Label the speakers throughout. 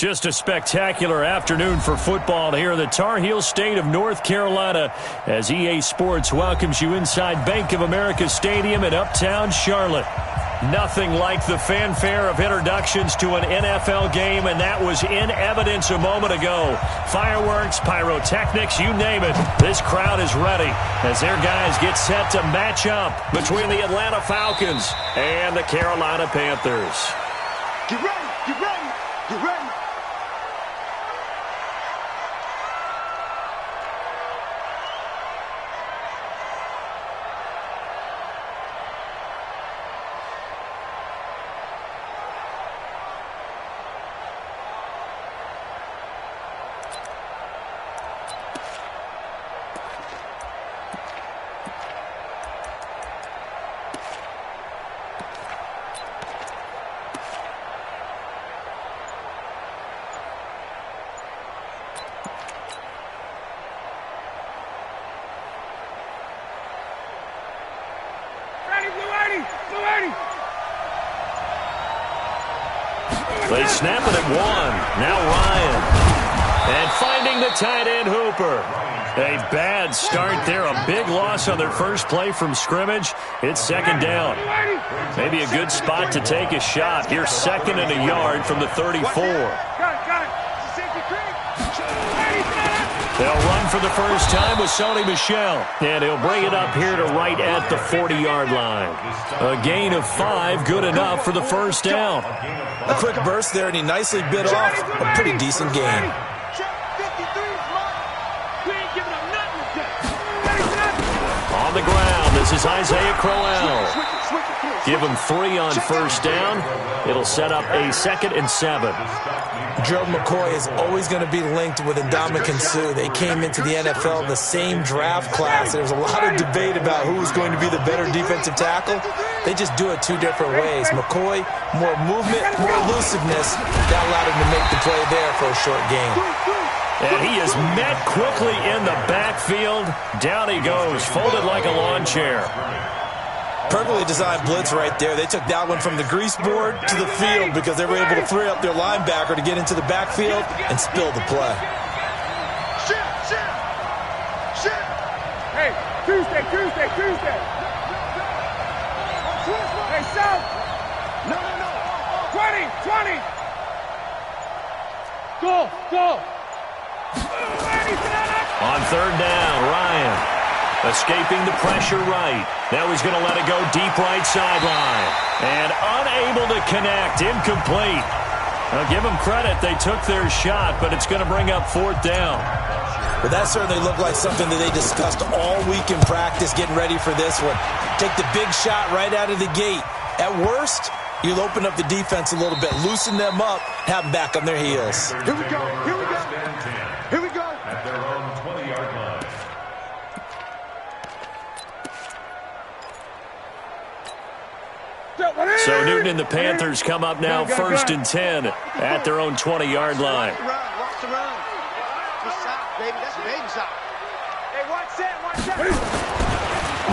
Speaker 1: Just a spectacular afternoon for football here in the Tar Heel state of North Carolina as EA Sports welcomes you inside Bank of America Stadium in Uptown Charlotte. Nothing like the fanfare of introductions to an NFL game, and that was in evidence a moment ago. Fireworks, pyrotechnics, you name it. This crowd is ready as their guys get set to match up between the Atlanta Falcons and the Carolina Panthers.
Speaker 2: Get ready, get ready, get ready.
Speaker 1: They snap it at one. Now Ryan. And finding the tight end Hooper. A bad start there. A big loss on their first play from scrimmage. It's second down. Maybe a good spot to take a shot. Here's second and a yard from the 34. They'll run for the first time with Sony Michel. And he'll bring it up here to right at the 40-yard line. A gain of 5, good enough for the first down.
Speaker 3: A quick burst there, and he nicely bit off a pretty decent gain.
Speaker 1: On the ground, this is Isaiah Crowell. Give him 3 on first down. It'll set up a 2nd and 7.
Speaker 3: Gerald McCoy is always going to be linked with Ndamukong Suh. They came into the NFL in the same draft class. There's a lot of debate about who is going to be the better defensive tackle. They just do it 2 different ways. McCoy, more movement, more elusiveness. That allowed him to make the play there for a short gain.
Speaker 1: And he is met quickly in the backfield. Down he goes, folded like a lawn chair.
Speaker 3: Perfectly designed blitz right there. They took that one from the grease board to the field because they were able to free up their linebacker to get into the backfield and spill the play.
Speaker 2: Hey, Tuesday. Hey, South. No. 20. Go.
Speaker 1: On third down, Ryan. Escaping the pressure right. Now he's going to let it go deep right sideline. And unable to connect. Incomplete. Now give them credit. They took their shot, but it's going to bring up 4th down.
Speaker 3: But that certainly looked like something that they discussed all week in practice, getting ready for this one. Take the big shot right out of the gate. At worst, you'll open up the defense a little bit, loosen them up, have them back on their heels.
Speaker 2: Here we go.
Speaker 4: At their own 20-yard line.
Speaker 1: So Newton and the Panthers come up now 1st and 10 at their own 20-yard line.
Speaker 2: Watch the run. Good shot, baby. That's a baby shot. Hey, watch that.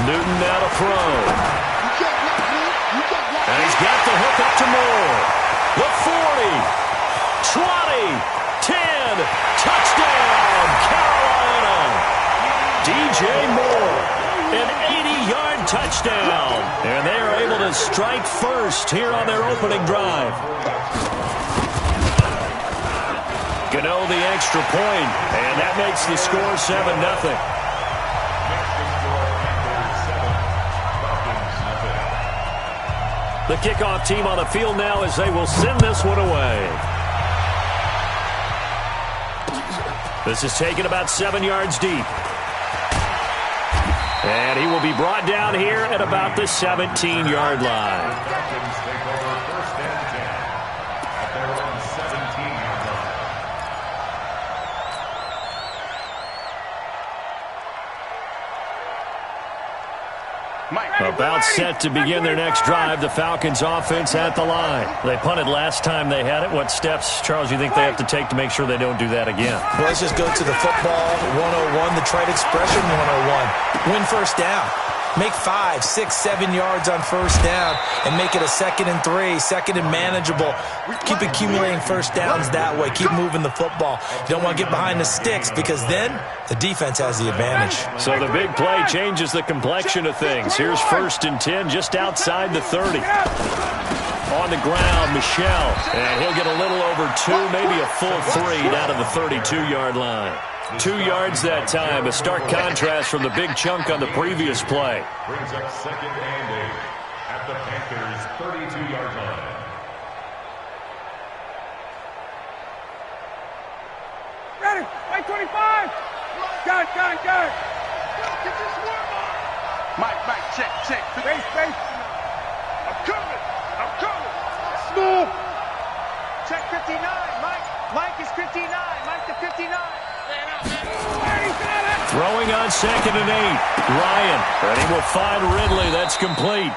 Speaker 1: Newton now to throw. And he's got the hook up to Moore. The 40, 20, 10, touchdown, Carolina. DJ Moore, an 80-yard touchdown. And they are able to strike first here on their opening drive. Gano the extra point, and that makes the score 7-0. The kickoff team on the field now as they will send this one away. This is taken about 7 yards deep. And he will be brought down here at about the 17-yard line. About set to begin their next drive. The Falcons offense at the line. They punted last time they had it. What steps, Charles, you think they have to take to make sure they don't do that again?
Speaker 3: Well, let's just go to the football 101, the trite expression 101. Win first down. Make 5, 6, 7 yards on first down and make it a 2nd and 3, 2nd and manageable. Keep accumulating first downs that way. Keep moving the football. You don't want to get behind the sticks because then the defense has the advantage.
Speaker 1: So the big play changes the complexion of things. Here's 1st and 10 just outside the 30. On the ground, Michel. And he'll get a little over 2, maybe a full 3 down to the 32-yard line. 2 yards that time, a stark contrast from the big chunk on the previous play.
Speaker 4: Brings up 2nd and 8 at the Panthers' 32-yard line.
Speaker 2: Ready, right 25. Got it. Mike, check. Base. I'm coming. Move. Check 59, Mike. Mike is 59. Mike to 59.
Speaker 1: Throwing on 2nd and 8. Ryan. And he will find Ridley. That's complete.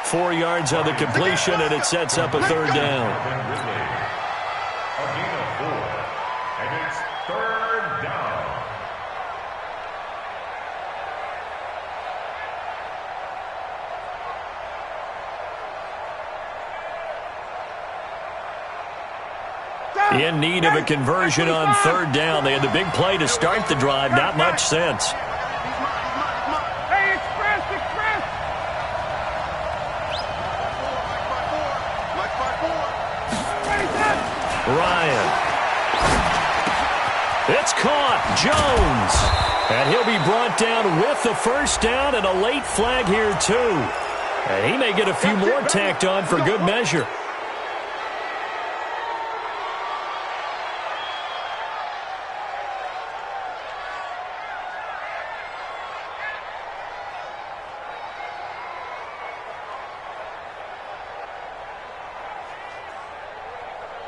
Speaker 1: 4 yards on the completion, and it sets up a 3rd down.
Speaker 4: Ridley. A gain of 4. And it's 3rd down.
Speaker 1: In need of a conversion on 3rd down. They had the big play to start the drive. Not much sense.
Speaker 2: Hey, express.
Speaker 1: Ryan. It's caught. Jones. And he'll be brought down with the 1st down and a late flag here too. And he may get a few more tacked on for good measure.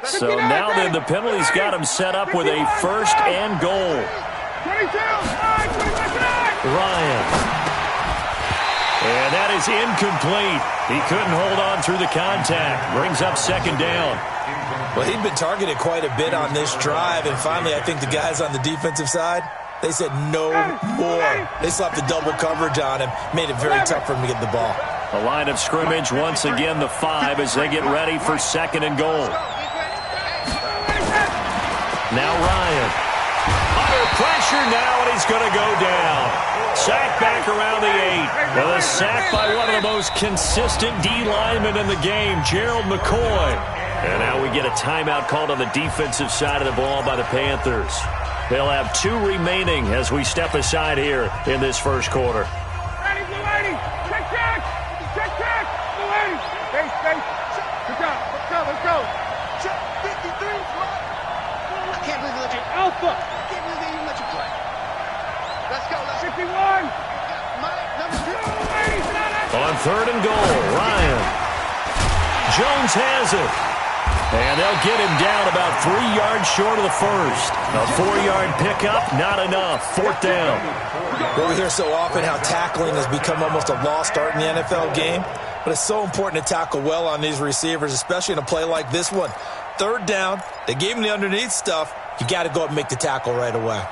Speaker 1: So now then the penalty's got him set up with a 1st and goal.
Speaker 2: 22.
Speaker 1: Ryan. And that is incomplete. He couldn't hold on through the contact. Brings up 2nd down.
Speaker 3: Well, he'd been targeted quite a bit on this drive, and finally I think the guys on the defensive side, they said no more. They slapped the double coverage on him, made it very tough for him to get the ball.
Speaker 1: The line of scrimmage once again the 5 as they get ready for 2nd and goal. Now Ryan. Under pressure now, and he's going to go down. Sack back around the 8. Well, a sack by one of the most consistent D linemen in the game, Gerald McCoy. And now we get a timeout called on the defensive side of the ball by the Panthers. They'll have 2 remaining as we step aside here in this 1st quarter.
Speaker 2: Ready, Blue 80. Check. Blue 80. Base. Let's go. Check 53. I can't believe they let you. Alpha. I can't believe they even let you play. Let's go. 51. Mike, number 2.
Speaker 1: On 3rd and goal, Ryan. Jones has it. And they'll get him down about 3 yards short of the 1st. A 4-yard pickup, not enough. 4th down.
Speaker 3: Well, we hear so often how tackling has become almost a lost art in the NFL game. But it's so important to tackle well on these receivers, especially in a play like this one. 3rd down, they gave him the underneath stuff. You got to go up and make the tackle right away.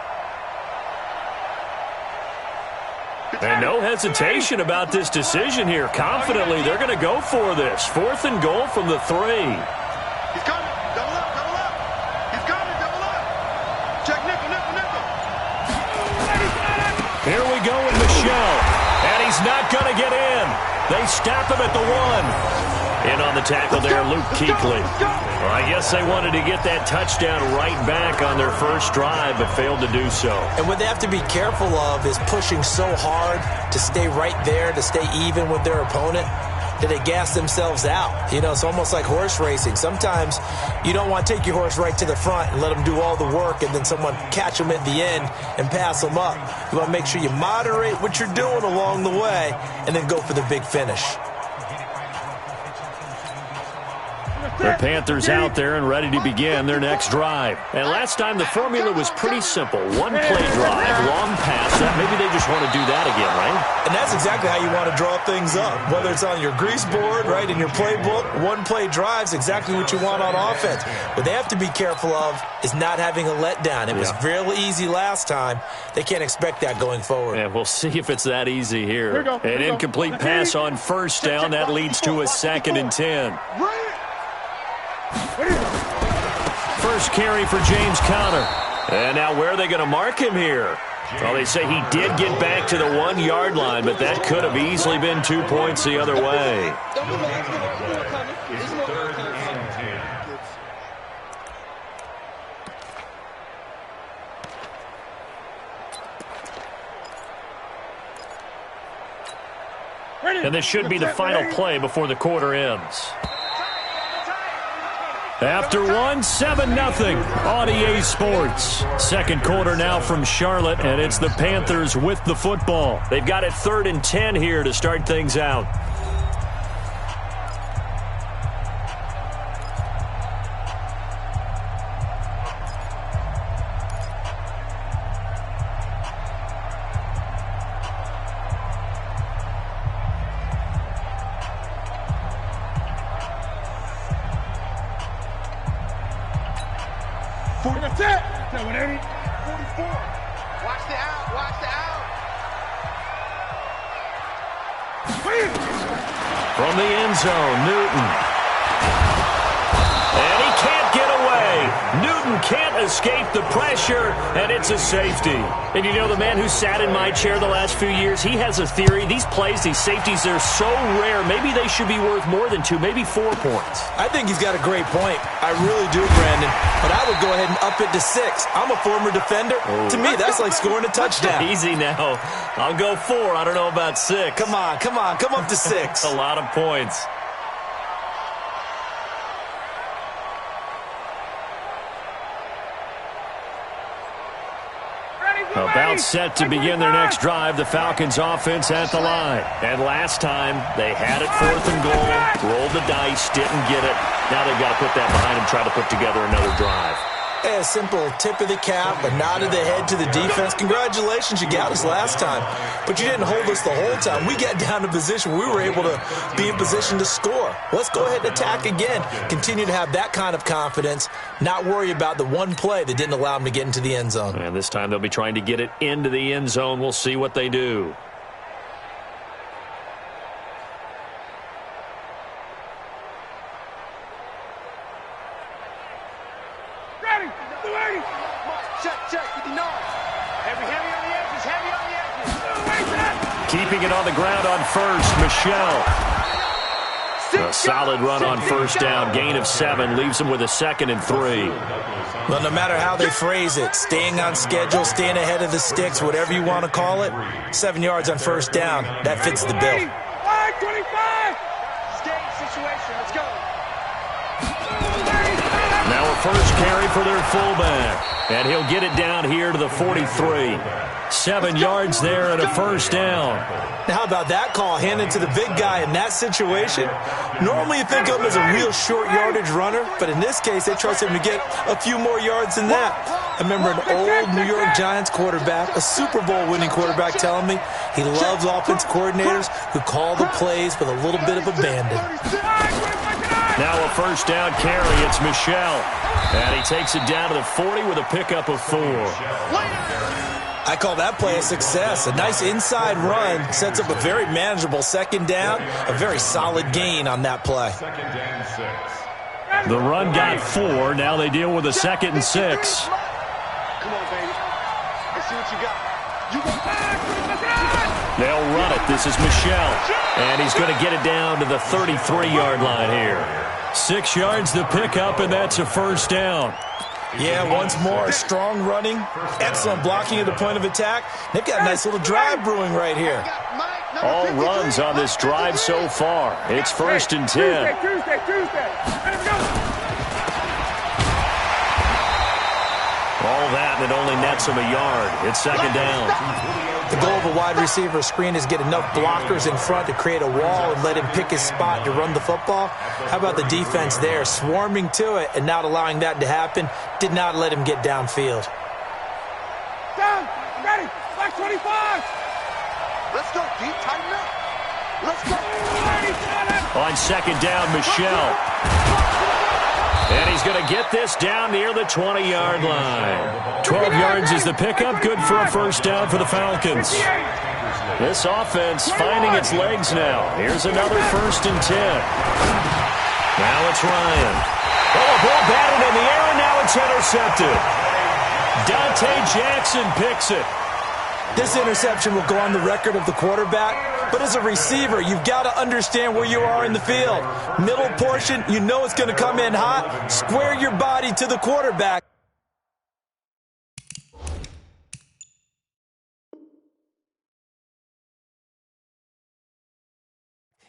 Speaker 1: And no hesitation about this decision here. Confidently, they're going to go for this. 4th and goal from the 3.
Speaker 2: He's coming. Double up. He's coming. Double up. Check nickel.
Speaker 1: Here we go with Michel. And he's not going to get in. They stop him at the 1. In on the tackle there, Luke Kuechly. Well, I guess they wanted to get that touchdown right back on their 1st drive, but failed to do so.
Speaker 3: And what they have to be careful of is pushing so hard to stay right there, to stay even with their opponent, that they gas themselves out. You know, it's almost like horse racing. Sometimes you don't want to take your horse right to the front and let them do all the work and then someone catch them at the end and pass them up. You want to make sure you moderate what you're doing along the way and then go for the big finish.
Speaker 1: The Panthers out there and ready to begin their next drive. And last time the formula was pretty simple. One-play drive, long pass. Maybe they just want to do that again, right?
Speaker 3: And that's exactly how you want to draw things up. Whether it's on your grease board, right, in your playbook, one-play drive's exactly what you want on offense. What they have to be careful of is not having a letdown. It was really easy last time. They can't expect that going forward.
Speaker 1: And we'll see if it's that easy here. An incomplete pass on first down. That leads to a 2nd and 10. First carry for James Conner. And now where are they going to mark him here? Well, they say he did get back to the 1-yard line, but that could have easily been 2 points the other way. And this should be the final play before the quarter ends. After 7-0 on EA Sports. Second quarter now from Charlotte, and it's the Panthers with the football. They've got it 3rd and 10 here to start things out.
Speaker 2: That's it. 180, 44. Watch the out. Watch the out.
Speaker 1: From the end zone, Newton. And he can't get away. Newton can't escape the pressure, and it's a safety. And you know, the man who sat in my chair the last few years, he has a theory. These plays, these safeties, they're so rare. Maybe they should be worth more than 2, maybe 4 points.
Speaker 3: I think he's got a great point. I really do, Brandon. But I would go ahead and up it to 6. I'm a former defender. To me, that's like scoring a touchdown.
Speaker 1: Easy now. I'll go 4. I don't know about 6.
Speaker 3: Come on. Come up to 6.
Speaker 1: A lot of points. About set to begin their next drive, the Falcons offense at the line. And last time, they had it 4th and goal, rolled the dice, didn't get it. Now they've got to put that behind them, try to put together another drive.
Speaker 3: A simple tip of the cap, a nod of the head to the defense. Congratulations, you got us last time. But you didn't hold us the whole time. We got down to position. We were able to be in position to score. Let's go ahead and attack again. Continue to have that kind of confidence. Not worry about the one play that didn't allow them to get into the end zone.
Speaker 1: And this time they'll be trying to get it into the end zone. We'll see what they do. Keeping it on the ground on first, Michel. A solid run on first down. Gain of 7 leaves them with a 2nd and 3.
Speaker 3: Well, no matter how they phrase it, staying on schedule, staying ahead of the sticks, whatever you want to call it, 7 yards on first down, that fits the bill.
Speaker 2: 25. Escape situation. Let's go.
Speaker 1: Now a first carry for their fullback. And he'll get it down here to the 43. 7 yards there and a first down.
Speaker 3: Now, how about that call handed to the big guy in that situation? Normally you think of him as a real short yardage runner, but in this case they trust him to get a few more yards than that. I remember an old New York Giants quarterback, a Super Bowl winning quarterback, telling me he loves offense coordinators who call the plays with a little bit of abandon.
Speaker 1: Now a first down carry. It's Michel. And he takes it down to the 40 with a pickup of 4.
Speaker 3: I call that play a success. A nice inside run sets up a very manageable 2nd down. A very solid gain on that play.
Speaker 1: The run got 4. Now they deal with a 2nd and 6.
Speaker 2: Come on, baby. Let's see what you got.
Speaker 1: They'll run it. This is Michel. And he's going to get it down to the 33-yard line here. 6 yards to pick up, and that's a first down.
Speaker 3: Yeah, once more, strong running, excellent blocking at the point of attack. They've got a nice little drive brewing right here.
Speaker 1: All runs on this drive so far. It's 1st and 10.
Speaker 2: Tuesday. Let him go.
Speaker 1: All that, and it only nets him a yard. It's second down.
Speaker 3: The goal of a wide receiver screen is get enough blockers in front to create a wall and let him pick his spot to run the football. How about the defense there, swarming to it and not allowing that to happen? Did not let him get downfield.
Speaker 2: Down, ready, back 25. Let's go, deep, tighten up. Let's go.
Speaker 1: On second down, Michel. And he's going to get this down near the 20-yard line. 12 yards is the pickup. Good for a first down for the Falcons. This offense finding its legs now. Here's another 1st and 10. Now it's Ryan. Oh, a ball batted in the air, and now it's intercepted. Dante Jackson picks it.
Speaker 3: This interception will go on the record of the quarterback, but as a receiver, you've got to understand where you are in the field. Middle portion, you know it's going to come in hot. Square your body to the quarterback.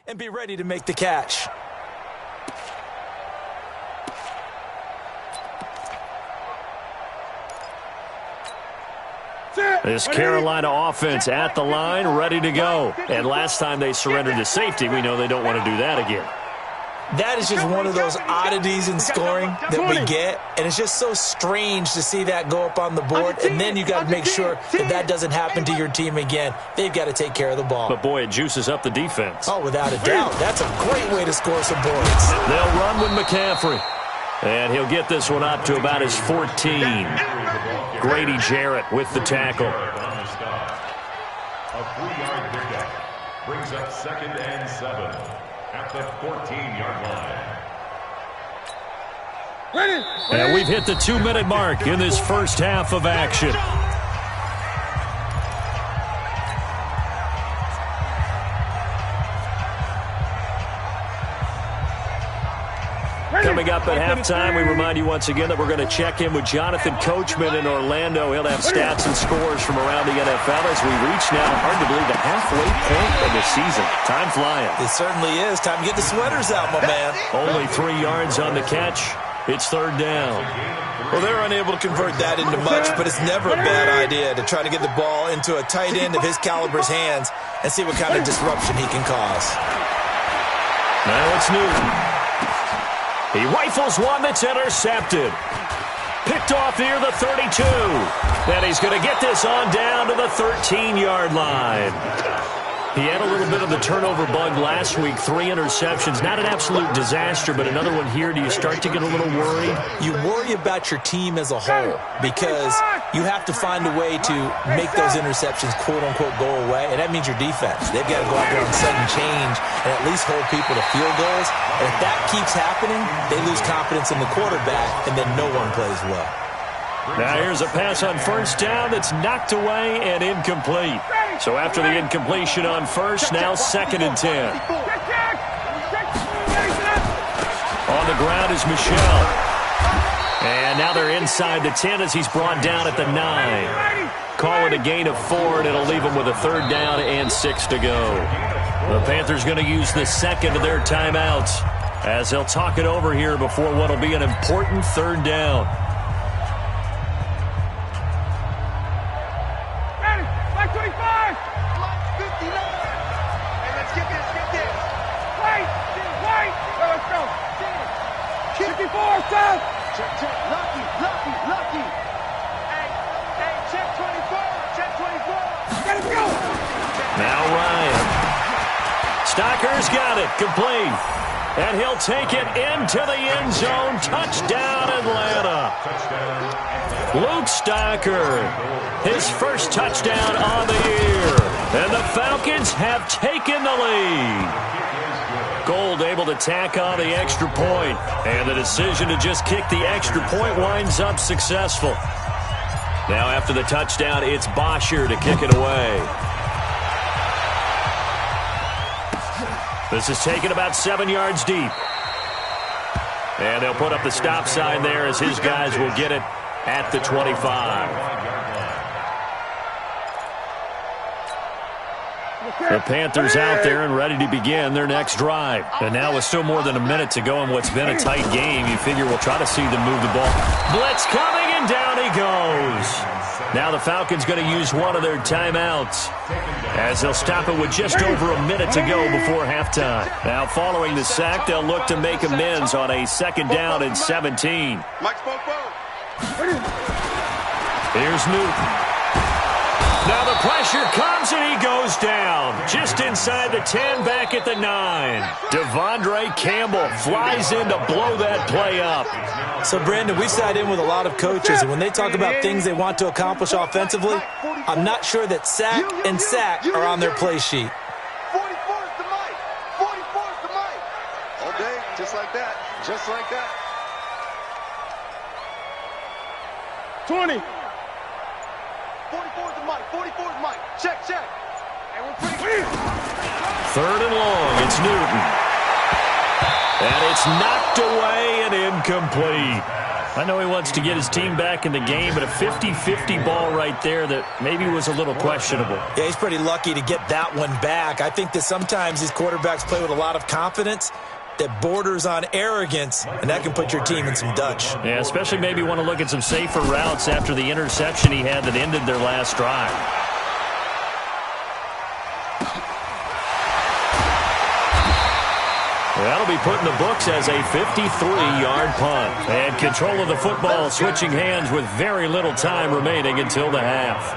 Speaker 3: And be ready to make the catch.
Speaker 1: This Carolina offense at the line, ready to go. And last time they surrendered to safety, we know they don't want to do that again.
Speaker 3: That is just one of those oddities in scoring that we get, and it's just so strange to see that go up on the board, and then you got to make sure that that doesn't happen to your team again. They've got to take care of the ball.
Speaker 1: But, boy, it juices up the defense.
Speaker 3: Oh, without a doubt. That's a great way to score some points.
Speaker 1: They'll run with McCaffrey, and he'll get this one up to about his 14. Grady Jarrett with the tackle.
Speaker 4: A 3-yard pickup brings up 2nd and 7 at the 14-yard line.
Speaker 1: And we've hit the 2-minute mark in this first half of action. Coming up at halftime, we remind you once again that we're going to check in with Jonathan Coachman in Orlando. He'll have stats and scores from around the NFL as we reach now, hard to believe, the halfway point of the season. Time flying.
Speaker 3: It certainly is. Time to get the sweaters out, my man.
Speaker 1: Only 3 yards on the catch. It's 3rd down.
Speaker 3: Well, they're unable to convert that into much, but it's never a bad idea to try to get the ball into a tight end of his caliber's hands and see what kind of disruption he can cause.
Speaker 1: Now it's Newton. He rifles one that's intercepted. Picked off near the 32. Then he's going to get this on down to the 13-yard line. He had a little bit of the turnover bug last week. 3 interceptions. Not an absolute disaster, but another one here. Do you start to get a little worried?
Speaker 3: You worry about your team as a whole because you have to find a way to make those interceptions, quote-unquote, go away, and that means your defense. They've got to go out there and sudden change and at least hold people to field goals. And if that keeps happening, they lose confidence in the quarterback, and then no one plays well.
Speaker 1: Now here's a pass on 1st down that's knocked away and incomplete. So after the incompletion on 1st, now 2nd and 10. On the ground is Michel. And now they're inside the 10 as he's brought down at the 9. Call it a gain of 4, and it'll leave them with a 3rd down and 6 to go. The Panthers going to use the 2nd of their timeouts as they'll talk it over here before what will be an important 3rd down.
Speaker 2: Lucky. Hey, check 24. Gotta go.
Speaker 1: Now Ryan. Stocker's got it. Complete. And he'll take it into the end zone. Touchdown, Atlanta. Luke Stocker. His first touchdown on the year. And the Falcons have taken the lead. Gold able to tack on the extra point, and the decision to just kick the extra point winds up successful. Now after the touchdown, it's Bosher to kick it away. This is taken about 7 yards deep. And they'll put up the stop sign there as his guys will get it at the 25. The Panthers out there and ready to begin their next drive. And now with still more than a minute to go in what's been a tight game, you figure we'll try to see them move the ball. Blitz coming, and down he goes. Now the Falcons going to use one of their timeouts, as they'll stop it with just over a minute to go before halftime. Now following the sack, they'll look to make amends on a 2nd down and 17. Here's Newton. Now the pressure comes and he goes down. Just inside the 10, back at the 9. Devondre Campbell flies in to blow that play up.
Speaker 3: So, Brandon, we sat in with a lot of coaches, and when they talk about things they want to accomplish offensively, I'm not sure that sack and sack are on their play sheet.
Speaker 2: 44 is the mic. 44 is the mic. All day, just like that. Just like that. 20. 44 is the mic. 44 is the mic. Check, check. And we're pretty clear.
Speaker 1: 3rd and long. It's Newton. And it's knocked away and incomplete. I know he wants to get his team back in the game, but a 50-50 ball right there that maybe was a little questionable.
Speaker 3: Yeah, he's pretty lucky to get that one back. I think that sometimes these quarterbacks play with a lot of confidence that borders on arrogance, and that can put your team in some Dutch.
Speaker 1: Yeah, especially maybe want to look at some safer routes after the interception he had that ended their last drive. That'll be put in the books as a 53-yard punt. And control of the football switching hands with very little time remaining until the half.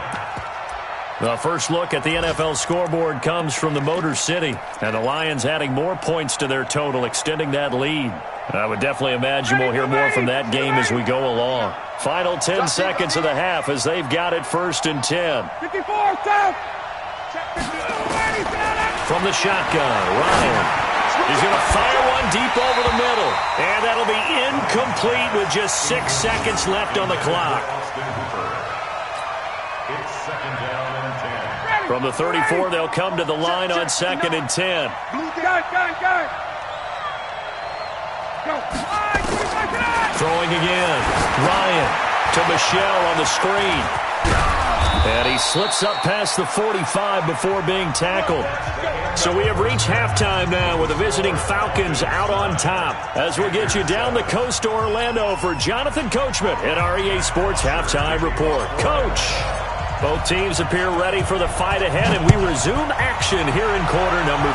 Speaker 1: The first look at the NFL scoreboard comes from the Motor City, and the Lions adding more points to their total, extending that lead. I would definitely imagine we'll hear more from that game as we go along. Final 10 seconds of the half as they've got it 1st and 10.
Speaker 2: 54, stop.
Speaker 1: From the shotgun, Ryan. He's going to fire one deep over the middle, and that'll be incomplete with just 6 seconds left on the clock.
Speaker 4: It's 2nd down and 10.
Speaker 1: From the 34, they'll come to the line on 2nd and 10.
Speaker 2: Gun. Go.
Speaker 1: Throwing again. Ryan to Michelle on the screen. And he slips up past the 45 before being tackled. So we have reached halftime now with the visiting Falcons out on top. As we'll get you down the coast to Orlando for Jonathan Coachman at our EA Sports Halftime Report. Coach, both teams appear ready for the fight ahead, and we resume action here in quarter number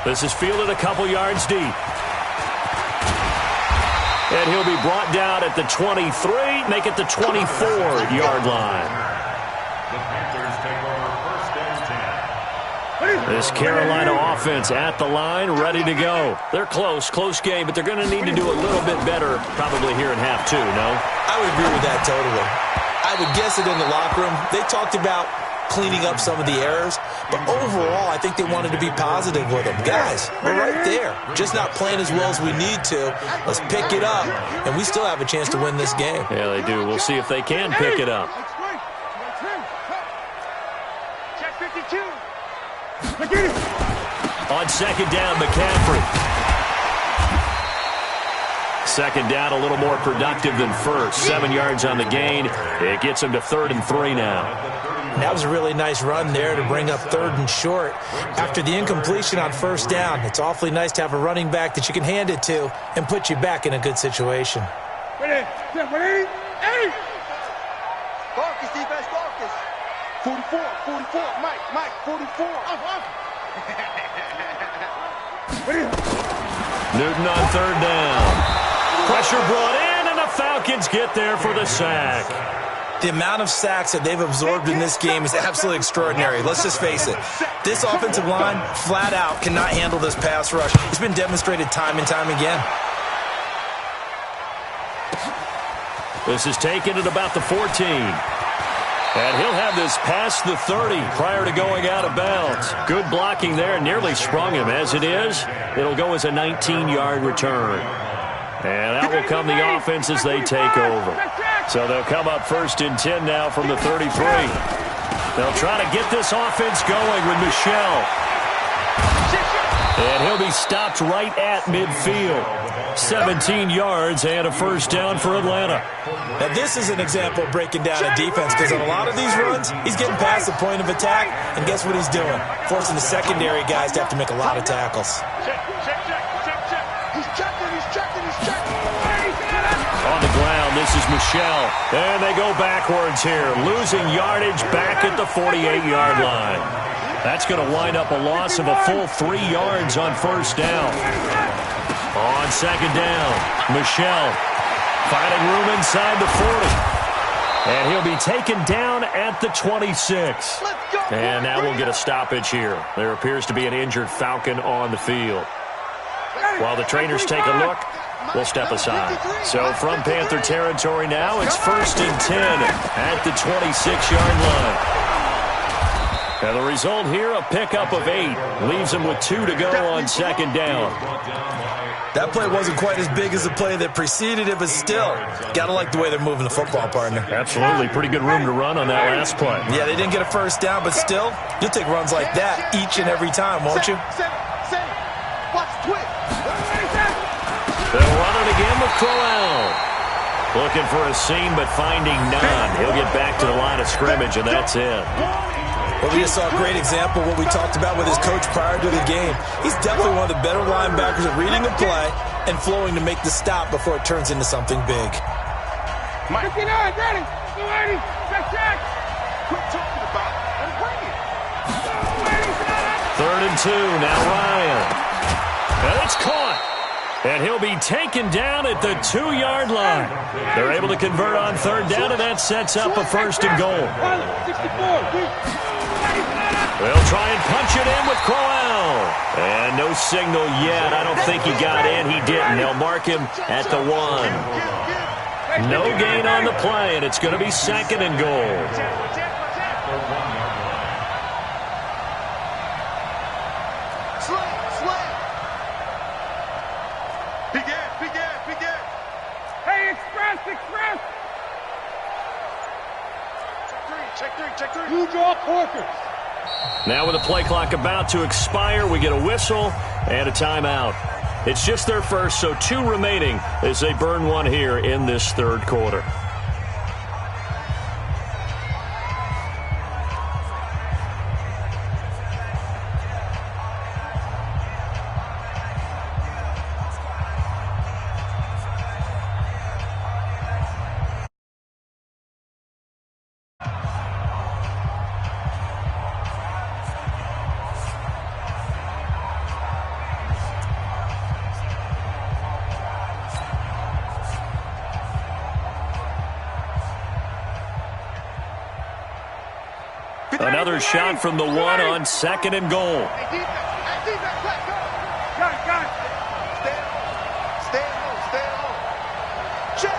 Speaker 1: 3. This is fielded a couple yards deep. And he'll be brought down at the 23, make it the 24-yard line.
Speaker 4: The Panthers take over 1st and 10.
Speaker 1: This Carolina offense at the line, ready to go. They're close game, but they're going to need to do a little bit better probably here in half 2, no?
Speaker 3: I would agree with that totally. I would guess it in the locker room. They talked about cleaning up some of the errors, but overall, I think they wanted to be positive with them. Guys, we're right there. Just not playing as well as we need to. Let's pick it up, and we still have a chance to win this game.
Speaker 1: Yeah, they do. We'll see if they can pick it up.
Speaker 2: Check 52.
Speaker 1: On 2nd down, McCaffrey. 2nd down, a little more productive than first. 7 yards on the gain. It gets him to 3rd and 3 now.
Speaker 3: That was a really nice run there to bring up 3rd and short. After the incompletion on 1st down, it's awfully nice to have a running back that you can hand it to and put you back in a good situation.
Speaker 2: Ready? Focus, defense, focus. 44, Mike, 44.
Speaker 1: Newton on 3rd down. Pressure brought in, and the Falcons get there for the sack.
Speaker 3: The amount of sacks that they've absorbed in this game is absolutely extraordinary. Let's just face it. This offensive line, flat out, cannot handle this pass rush. It's been demonstrated time and time again.
Speaker 1: This is taken at about the 14. And he'll have this past the 30 prior to going out of bounds. Good blocking there, nearly sprung him. As it is, it'll go as a 19-yard return. And out will come the offense as they take over. So they'll come up 1st and 10 now from the 33. They'll try to get this offense going with Michelle. And he'll be stopped right at midfield. 17 yards and a 1st down for Atlanta.
Speaker 3: Now this is an example of breaking down a defense, because on a lot of these runs, he's getting past the point of attack, and guess what he's doing? Forcing the secondary guys to have to make a lot of tackles.
Speaker 2: Check. He's checking.
Speaker 1: On the ground, this is Michel. And they go backwards here, losing yardage back at the 48-yard line. That's going to wind up a loss of a full 3 yards on first down. On second down, Michel finding room inside the 40. And he'll be taken down at the 26. And that will get a stoppage here. There appears to be an injured Falcon on the field. While the trainers take a look, we'll step aside. So from Panther territory now, it's 1st and 10 at the 26-yard line. And the result here, a pickup of 8. Leaves them with 2 to go on second down.
Speaker 3: That play wasn't quite as big as the play that preceded it, but still, got to like the way they're moving the football, partner.
Speaker 1: Absolutely. Pretty good room to run on that last play.
Speaker 3: Yeah, they didn't get a first down, but still, you'll take runs like that each and every time, won't you?
Speaker 2: Watch twitch.
Speaker 1: They'll run it again with Crowell. Looking for a seam, but finding none. He'll get back to the line of scrimmage, and that's it.
Speaker 3: Well, we just saw a great example of what we talked about with his coach prior to the game. He's definitely one of the better linebackers at reading a play and flowing to make the stop before it turns into something big.
Speaker 2: 59, ready. 280, check. Quit talking about it and bring it.
Speaker 1: 3rd and 2, now Ryan. And it's caught. And he'll be taken down at the 2-yard line. They're able to convert on 3rd down, and that sets up a 1st and goal. They'll try and punch it in with Crowell. And no signal yet. I don't think he got in. He didn't. They'll mark him at the 1. No gain on the play, and it's going to be 2nd and goal.
Speaker 2: Hey, express. Check 3. You draw quarters.
Speaker 1: Now with the play clock about to expire, we get a whistle and a timeout. It's just their first, so 2 remaining as they burn 1 here in this 3rd quarter. Another shot from the 1 on 2nd and goal.
Speaker 2: Got it. Stay low. Check.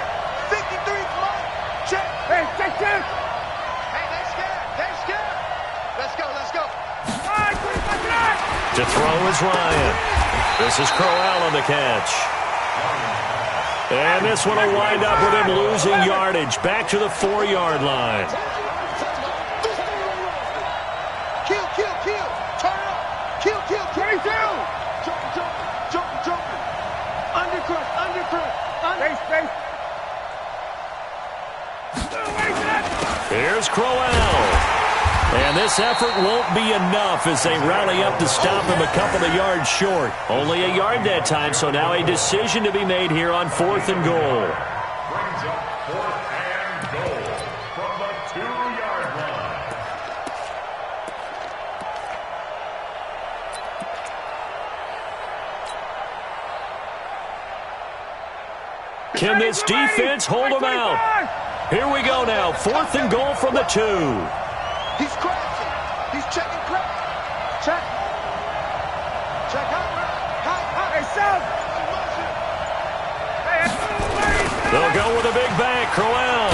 Speaker 2: 53, come check. Hey, check. Hey, they scared. Let's go.
Speaker 1: To throw is Ryan. This is Crowell on the catch. And this one will wind up with him losing yardage back to the 4-yard line.
Speaker 2: Kill. 22. Jumping. Undercut. Space.
Speaker 1: Here's Crowell. And this effort won't be enough as they rally up to stop him a couple of yards short. Only a yard that time, so now a decision to be made here on 4th and goal.
Speaker 4: Brings up 4th and goal from the 2-yard line.
Speaker 1: Can this defense hold them out? Here we go now. 4th and goal from the 2.
Speaker 2: He's crashing. He's checking crack. Check out. Hey, Sam.
Speaker 1: They'll go with a big bang. Crowell.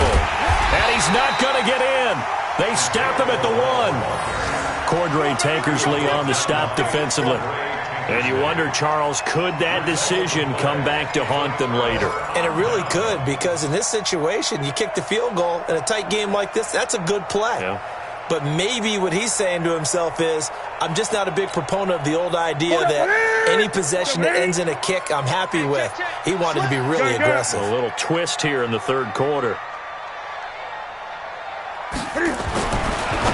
Speaker 1: And he's not going to get in. They stop him at the 1. Cordray Tankersley on the stop defensively. And you wonder, Charles, could that decision come back to haunt them later?
Speaker 3: And it really could, because in this situation, you kick the field goal in a tight game like this, that's a good play.
Speaker 1: Yeah.
Speaker 3: But maybe what he's saying to himself is, I'm just not a big proponent of the old idea that any possession that ends in a kick I'm happy with. He wanted to be really aggressive.
Speaker 1: A little twist here in the 3rd quarter.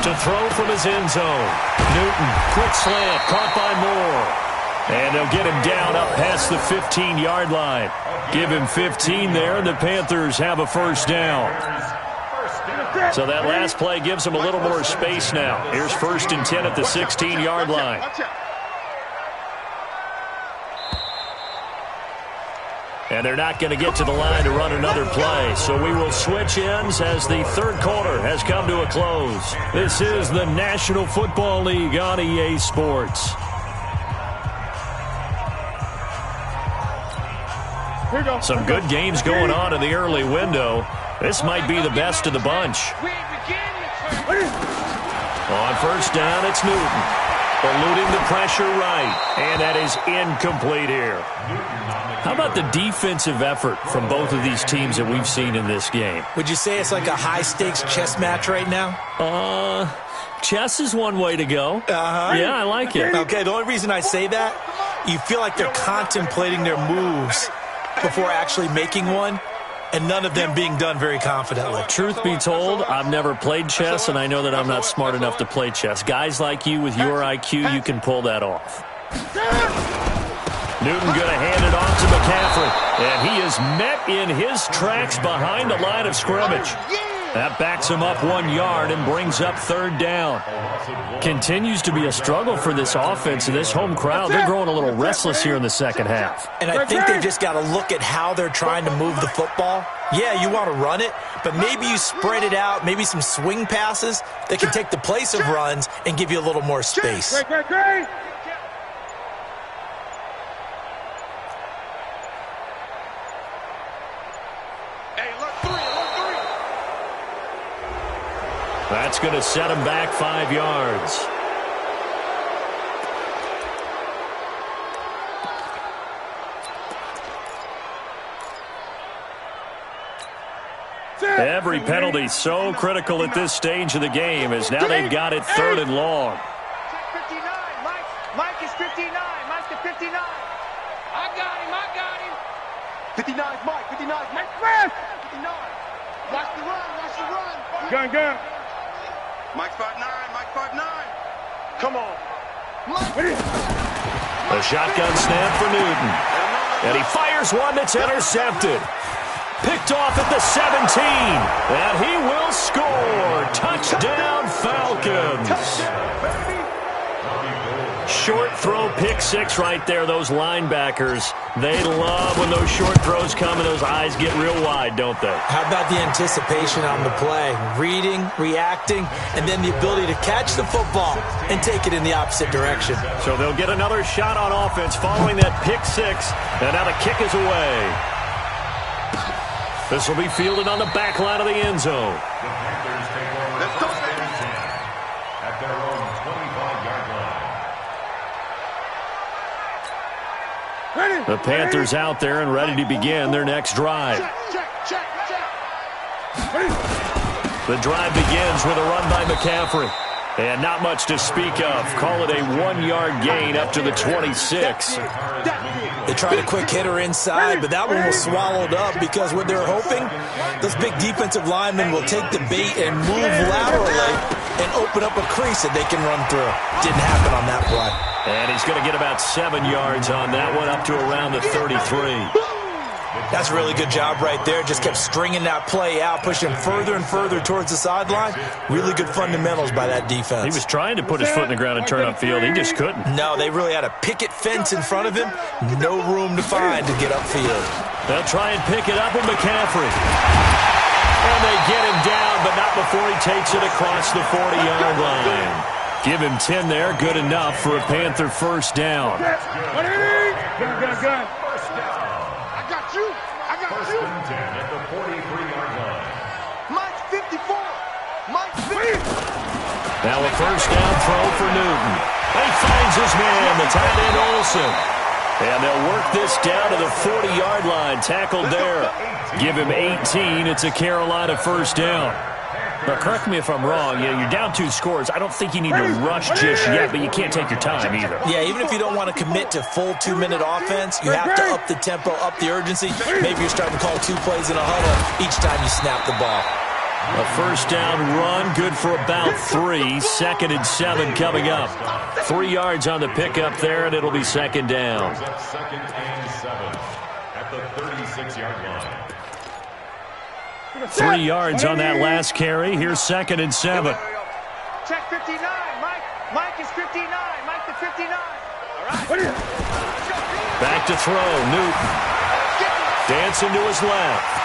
Speaker 1: To throw from his end zone. Newton, quick slant, caught by Moore. And they'll get him down up past the 15-yard line. Give him 15 there, and the Panthers have a first down. So that last play gives them a little more space now. Here's 1st and 10 at the 16-yard line. And they're not going to get to the line to run another play. So we will switch ends as the third quarter has come to a close. This is the National Football League on EA Sports. Some good games going on in the early window. This might be the best of the bunch. On first down, it's Newton. Eluding the pressure right. And that is incomplete here. How about the defensive effort from both of these teams that we've seen in this game?
Speaker 3: Would you say it's like a high-stakes chess match right now?
Speaker 1: Chess is one way to go. Yeah, I like it.
Speaker 3: Okay, the only reason I say that, you feel like they're contemplating their moves before actually making one, and none of them being done very confidently.
Speaker 1: Truth be told, I've never played chess, and I know that I'm not smart enough to play chess. Guys like you with your IQ, you can pull that off. Newton going to hand it off to McCaffrey, and he is met in his tracks behind the line of scrimmage. That backs him up 1 yard and brings up third down. Continues to be a struggle for this offense and this home crowd. They're growing a little restless here in the second half.
Speaker 3: And I think they just got to look at how they're trying to move the football. Yeah, you want to run it, but maybe you spread it out, maybe some swing passes that can take the place of runs and give you a little more space.
Speaker 1: That's going to set him back 5 yards. Every penalty so critical at this stage of the game as now they've got it 3rd and long.
Speaker 2: 59. Mike is 59. Mike's the 59. I got him. 59 is Mike. 59 is Mike. 59. Watch the run. Gun. Mike 5'9", Mike 5'9". Come on.
Speaker 1: A shotgun snap for Newton. And he fires one that's intercepted. Picked off at the 17. And he will score. Touchdown, Falcons. Short throw, pick six right there. Those linebackers, they love when those short throws come and those eyes get real wide, don't they?
Speaker 3: How about the anticipation on the play? Reading, reacting, and then the ability to catch the football and take it in the opposite direction.
Speaker 1: So they'll get another shot on offense following that pick six. And now the kick is away. This will be fielded on the back line of the end zone.
Speaker 4: At their own 25-yard line.
Speaker 1: The Panthers out there and ready to begin their next drive. The drive begins with a run by McCaffrey. And not much to speak of. Call it a 1-yard gain up to the 26.
Speaker 3: They tried a quick hitter inside, but that one was swallowed up because what they're hoping, those big defensive linemen will take the bait and move laterally and open up a crease that they can run through. Didn't happen on that play.
Speaker 1: And he's going to get about 7 yards on that one up to around the 33.
Speaker 3: That's a really good job right there. Just kept stringing that play out, pushing further and further towards the sideline. Really good fundamentals by that defense.
Speaker 1: He was trying to put his foot in the ground and turn upfield. He just couldn't.
Speaker 3: No, they really had a picket fence in front of him. No room to find to get upfield.
Speaker 1: They'll try and pick it up with McCaffrey. And they get him down, but not before he takes it across the 40-yard line. Give him 10 there. Good enough for a Panther first down.
Speaker 2: Gun.
Speaker 4: First and 10 at the 43-yard line.
Speaker 2: Mike's 54. Mike's 50.
Speaker 1: Now a first down throw for Newton. And he finds his man, the tight end Olsen. And they'll work this down to the 40-yard line. Tackled there. Give him 18. It's a Carolina first down. Now, correct me if I'm wrong. Yeah, you're down 2 scores. I don't think you need to rush just yet, but you can't take your time either.
Speaker 3: Yeah, even if you don't want to commit to full 2-minute offense, you have to up the tempo, up the urgency. Maybe you're starting to call 2 plays in a huddle each time you snap the ball.
Speaker 1: A first down run, good for about 3. 2nd and 7 coming up. 3 yards on the pickup there, and it'll be 2nd down.
Speaker 4: 2nd and 7 at the 36-yard line.
Speaker 1: 3 yards on that last carry. Here's 2nd and 7.
Speaker 2: Check 59, Mike. Mike is 59. Mike the 59. All right.
Speaker 1: Back to throw, Newton. Dancing to his left.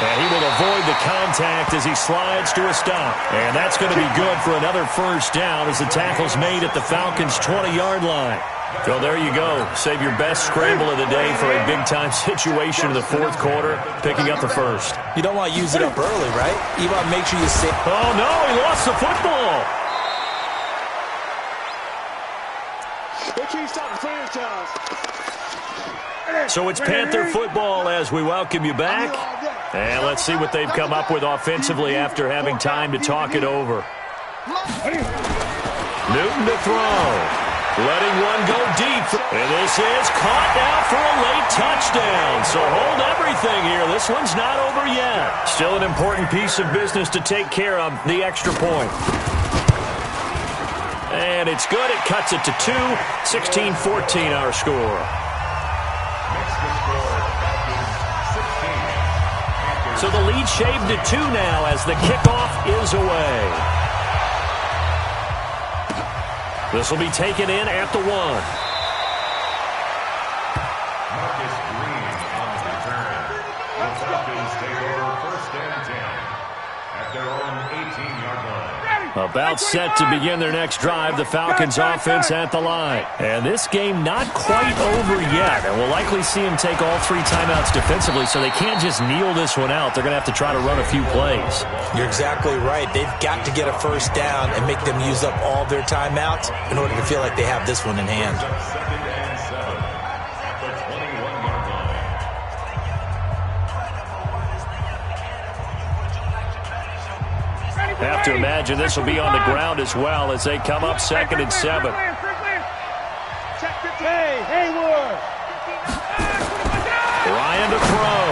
Speaker 1: And he will avoid the contact as he slides to a stop. And that's going to be good for another first down as the tackle's made at the Falcons' 20-yard line. So there you go. Save your best scramble of the day for a big-time situation in the fourth quarter, picking up the first.
Speaker 3: You don't want to use it up early, right? You want to make sure you save.
Speaker 1: Oh, no, he lost the football.
Speaker 2: They can't stop the franchise.
Speaker 1: So it's Panther football as we welcome you back. And let's see what they've come up with offensively after having time to talk it over. Newton to throw. Letting one go deep. And this is caught now for a late touchdown. So hold everything here. This one's not over yet. Still an important piece of business to take care of, the extra point. And it's good. It cuts it to 2. 16-14 our score. So the lead shaved to 2 now as the kickoff is away. This will be taken in at the 1.
Speaker 4: Marcus Green on the return. The Falcons take over 1st and 10 at their own 18-yard line.
Speaker 1: About set to begin their next drive, the Falcons offense at the line. And this game not quite over yet. And we'll likely see them take all 3 timeouts defensively, so they can't just kneel this one out. They're going to have to try to run a few plays.
Speaker 3: You're exactly right. They've got to get a first down and make them use up all their timeouts in order to feel like they have this one in hand.
Speaker 4: 2nd and 7 at the 21-yard line.
Speaker 1: Have to imagine this will be on the ground as well as they come up 2nd and 7.
Speaker 2: Hey, Hayward.
Speaker 1: Ryan to throw.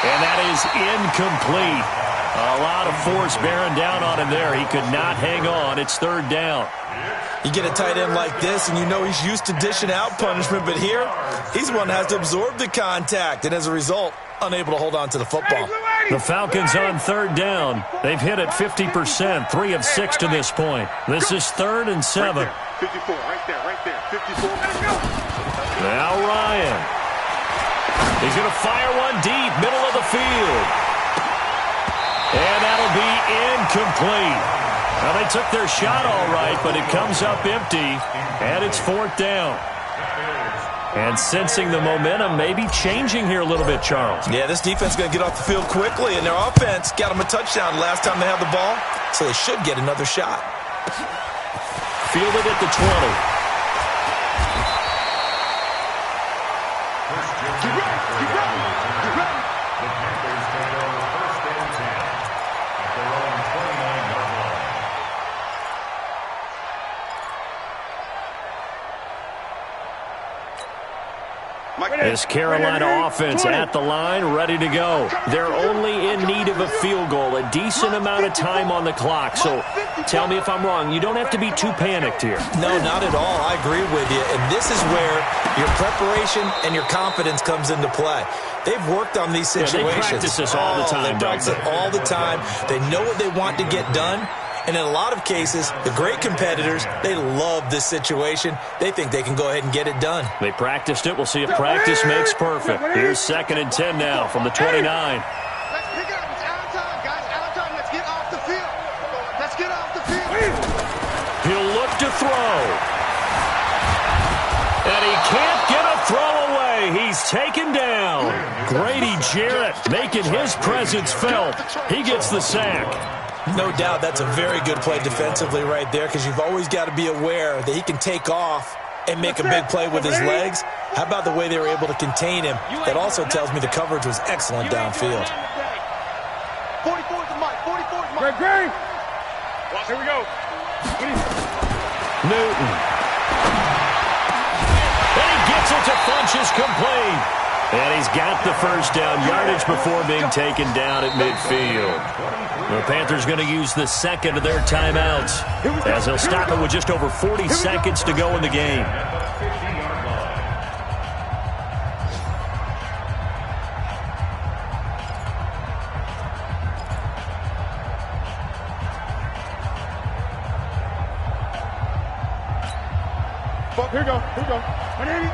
Speaker 1: And that is incomplete. A lot of force bearing down on him there. He could not hang on. It's 3rd down.
Speaker 3: You get a tight end like this, and you know he's used to dishing out punishment, but here, he's the one that has to absorb the contact, and as a result, unable to hold on to the football.
Speaker 1: The Falcons on 3rd down. They've hit it 50%, 3 of 6 to this point. This is 3rd and 7.
Speaker 2: 54, right there, 54.
Speaker 1: Now Ryan. He's going to fire one deep, middle of the field. And that'll be incomplete. Well, they took their shot all right, but it comes up empty, and it's 4th down. And sensing the momentum maybe changing here a little bit, Charles.
Speaker 3: Yeah, this defense is going to get off the field quickly, and their offense got them a touchdown last time they had the ball, so they should get another shot.
Speaker 1: Fielded at the 20.
Speaker 4: The Panthers take over 1st and 10 at their own 29-yard line.
Speaker 1: This Carolina offense at the line, ready to go. They're only in need of a field goal, a decent amount of time on the clock. So tell me if I'm wrong. You don't have to be too panicked here.
Speaker 3: No, not at all. I agree with you. And this is where your preparation and your confidence comes into play. They've worked on these situations.
Speaker 1: Yeah, they practice this all the time.
Speaker 3: They practice it all the time. They know what they want to get done. And in a lot of cases, the great competitors, they love this situation. They think they can go ahead and get it done.
Speaker 1: They practiced it. We'll see if practice makes perfect. Here's 2nd and 10 now from the 29.
Speaker 2: Let's pick it up. It's out of time, guys. Out of time. Let's get off the field. Let's get off the field.
Speaker 1: He'll look to throw. And he can't get a throw away. He's taken down. Grady Jarrett making his presence felt. He gets the sack.
Speaker 3: No doubt that's a very good play defensively right there, because you've always got to be aware that he can take off and make a big play with his legs. How about the way they were able to contain him? That also tells me the coverage was excellent downfield.
Speaker 2: 44 to Mike. 44 to Mike. Greg. Here we go.
Speaker 1: Newton. And he gets it to Funchess complete. And he's got the first down, yardage before being taken down at midfield. The Panthers going to use the second of their timeouts as they'll stop it with just over 40 seconds to go in the game.
Speaker 2: Here we go. 180.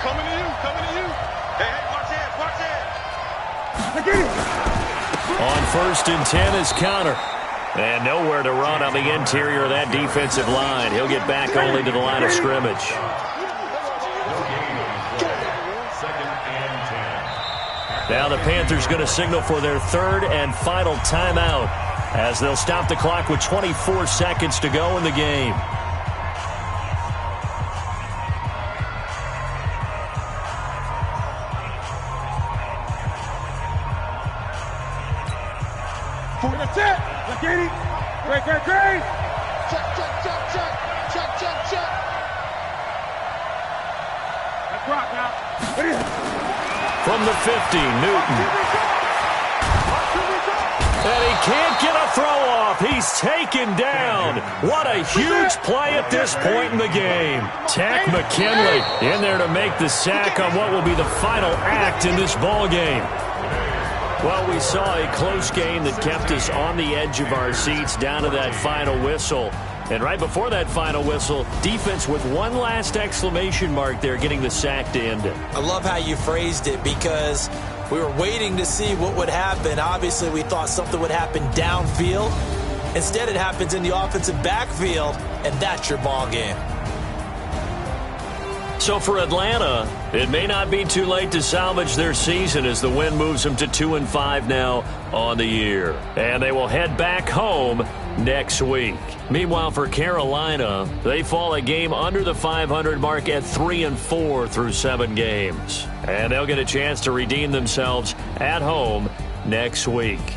Speaker 2: Coming to you. Hey, watch it. Get it.
Speaker 1: On 1st and 10 is Conner. And nowhere to run on the interior of that defensive line. He'll get back only to the line of scrimmage. Now the Panthers going to signal for their third and final timeout as they'll stop the clock with 24 seconds to go in the game.
Speaker 2: That's it. Look at it. Great. Check. Let's rock now.
Speaker 1: From the 50, Newton. And he can't get a throw off. He's taken down. What a huge play at this point in the game. Takk McKinley in there to make the sack on what will be the final act in this ball game. Well, we saw a close game that kept us on the edge of our seats down to that final whistle. And right before that final whistle, defense with one last exclamation mark there getting the sack to end it.
Speaker 3: I love how you phrased it because we were waiting to see what would happen. Obviously, we thought something would happen downfield. Instead, it happens in the offensive backfield, and that's your ball game.
Speaker 1: So for Atlanta, it may not be too late to salvage their season as the win moves them to 2-5 now on the year. And they will head back home next week. Meanwhile, for Carolina, they fall a game under the 500 mark at 3-4 through 7 games. And they'll get a chance to redeem themselves at home next week.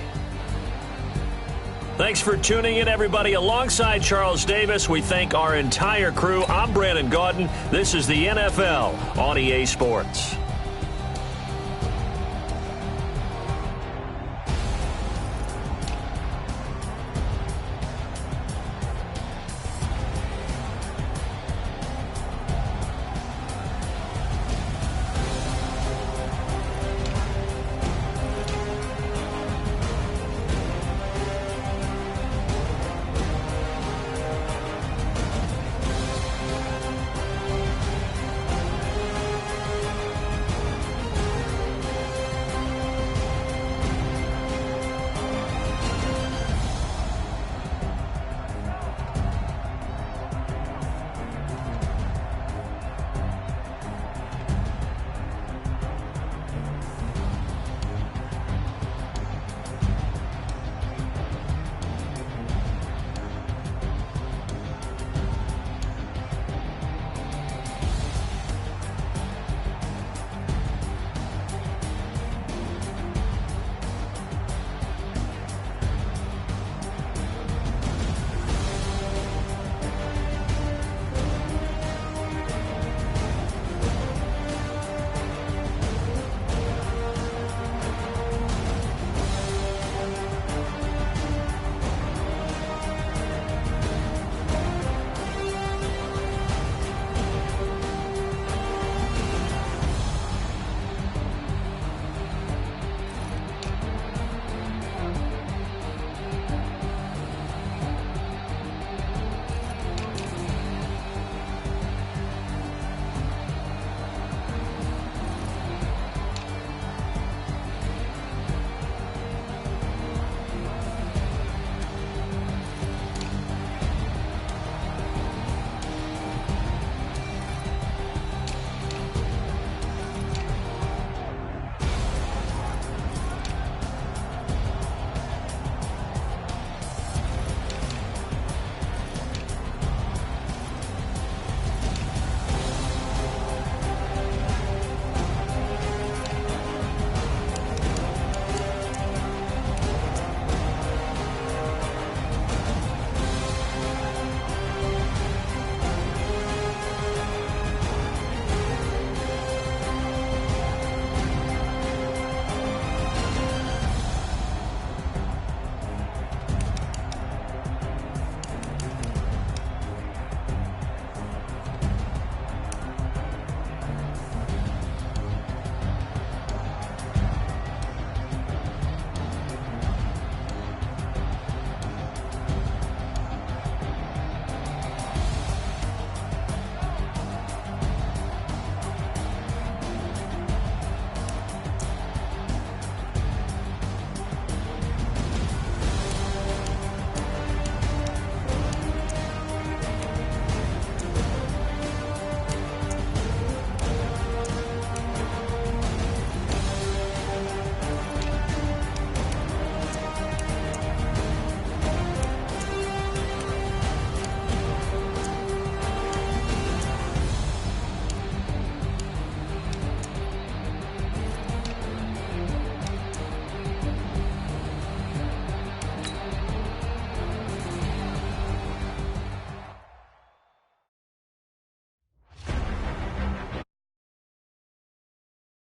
Speaker 1: Thanks for tuning in, everybody. Alongside Charles Davis, we thank our entire crew. I'm Brandon Gaudin. This is the NFL on EA Sports.